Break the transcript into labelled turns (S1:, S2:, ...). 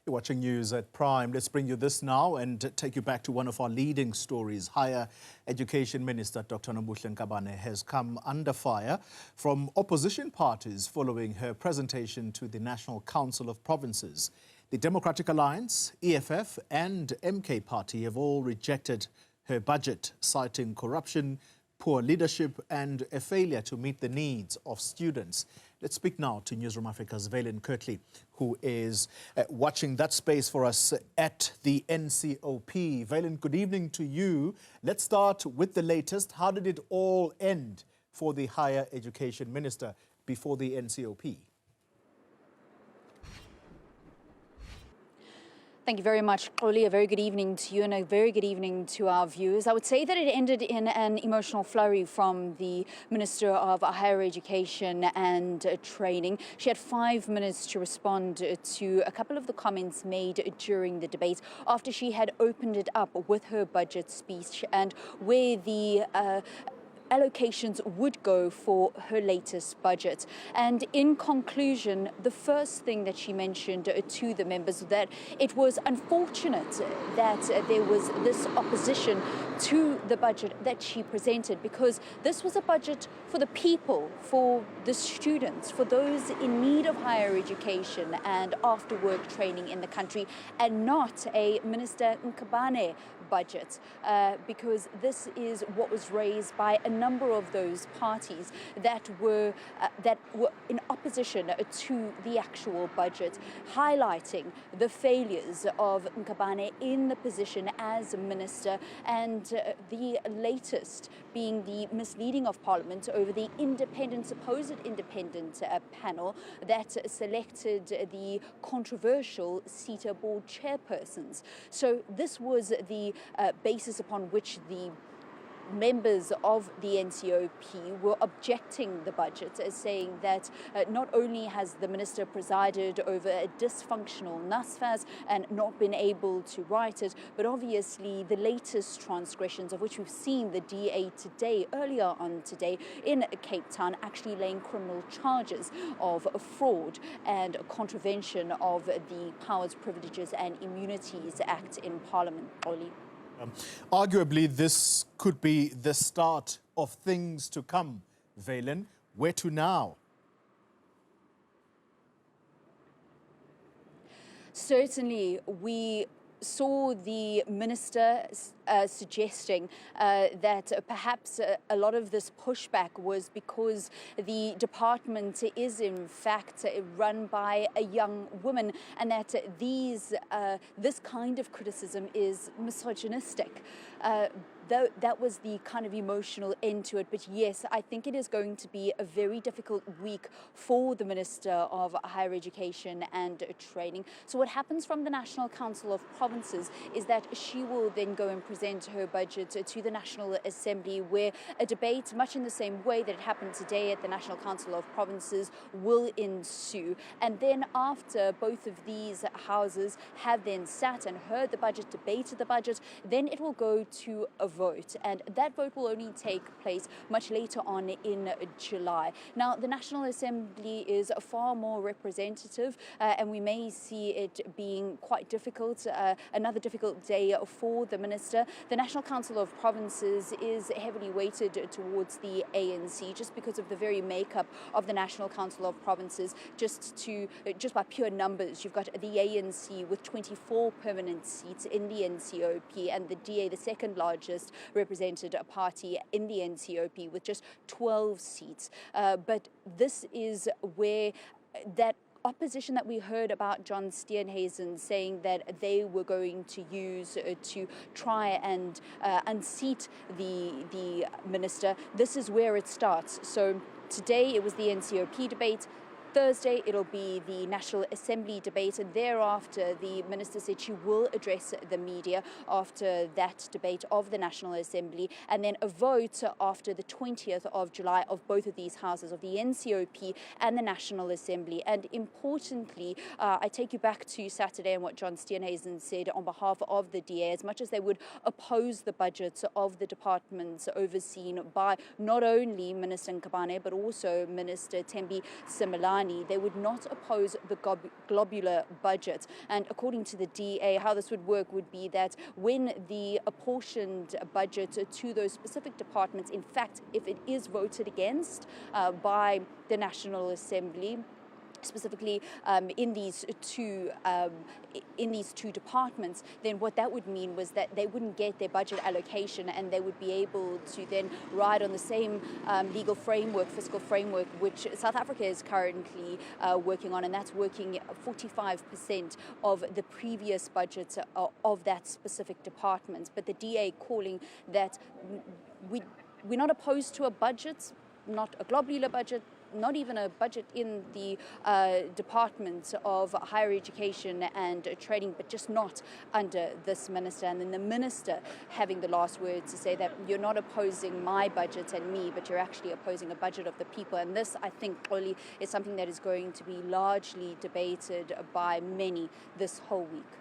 S1: You're watching news at Prime. Let's bring you this now and take you back to one of our leading stories. Higher Education Minister Dr. Nobuhle Nkabane has come under fire from opposition parties following her presentation to the National Council of Provinces. The Democratic Alliance, EFF and MK Party have all rejected her budget, citing corruption, poor leadership and a failure to meet the needs of students. Let's speak now to Newzroom Afrika's Vaylen Kirtley, who is watching that space for us at the NCOP. Vaylen, good evening to you. Let's start with the latest. How did it all end for the Higher Education Minister before the NCOP?
S2: Thank you very much, Oli. A very good evening to you and a very good evening to our viewers. I would say that it ended in an emotional flurry from the Minister of Higher Education and Training. She had 5 minutes to respond to a couple of the comments made during the debate after she had opened it up with her budget speech and where the allocations would go for her latest budget. And in conclusion, the first thing that she mentioned to the members that it was unfortunate that there was this opposition to the budget that she presented, because this was a budget for the people, for the students, for those in need of higher education and after work training in the country, and not a Minister Nkabane budget, because this is what was raised by a number of those parties that were in opposition to the actual budget, highlighting the failures of Nkabane in the position as minister, and the latest being the misleading of Parliament over the supposed independent panel that selected the controversial CETA board chairpersons. So this was the basis upon which the members of the NCOP were objecting the budget, saying that not only has the minister presided over a dysfunctional NSFAS and not been able to write it, but obviously the latest transgressions of which we've seen the DA today, earlier on today in Cape Town, actually laying criminal charges of fraud and contravention of the Powers, Privileges and Immunities Act in Parliament. Oli.
S1: Arguably, this could be the start of things to come. Vaylen, where to now?
S2: Certainly, we saw the minister suggesting that perhaps a lot of this pushback was because the department is in fact run by a young woman, and that this kind of criticism is misogynistic. That was the kind of emotional end to it. But yes, I think it is going to be a very difficult week for the Minister of Higher Education and Training. So what happens from the National Council of Provinces is that she will then go and present her budget to the National Assembly, where a debate, much in the same way that it happened today at the National Council of Provinces, will ensue. And then after both of these houses have then sat and heard the budget, debated the budget, then it will go to a vote, and that vote will only take place much later on in July. Now, the National Assembly is far more representative, and we may see it being quite difficult, another difficult day for the minister. The National Council of Provinces is heavily weighted towards the ANC just because of the very makeup of the National Council of Provinces. Just by pure numbers, you've got the ANC with 24 permanent seats in the NCOP, and the DA, the second largest represented a party in the NCOP with just 12 seats. But this is where that opposition that we heard about John Steenhuisen saying that they were going to use to try and unseat the minister, this is where it starts. So today it was the NCOP debate. Thursday, it'll be the National Assembly debate, and thereafter the minister said she will address the media after that debate of the National Assembly, and then a vote after the 20th of July of both of these houses, of the NCOP and the National Assembly. And importantly, I take you back to Saturday and what John Steenhuisen said on behalf of the DA. As much as they would oppose the budgets of the departments overseen by not only Minister Nkabane but also Minister Thembi Simelane, money. They would not oppose the globular budget. And according to the DA, how this would work would be that when the apportioned budget to those specific departments, in fact, if it is voted against by the National Assembly, specifically in these two departments, then what that would mean was that they wouldn't get their budget allocation, and they would be able to then ride on the same legal framework, fiscal framework, which South Africa is currently working on, and that's working 45% of the previous budget of that specific department. But the DA calling that we're not opposed to a budget, not a globular budget, not even a budget in the Department of Higher Education and Training, but just not under this minister. And then the minister having the last word to say that you're not opposing my budget and me, but you're actually opposing a budget of the people. And this, I think, probably is something that is going to be largely debated by many this whole week.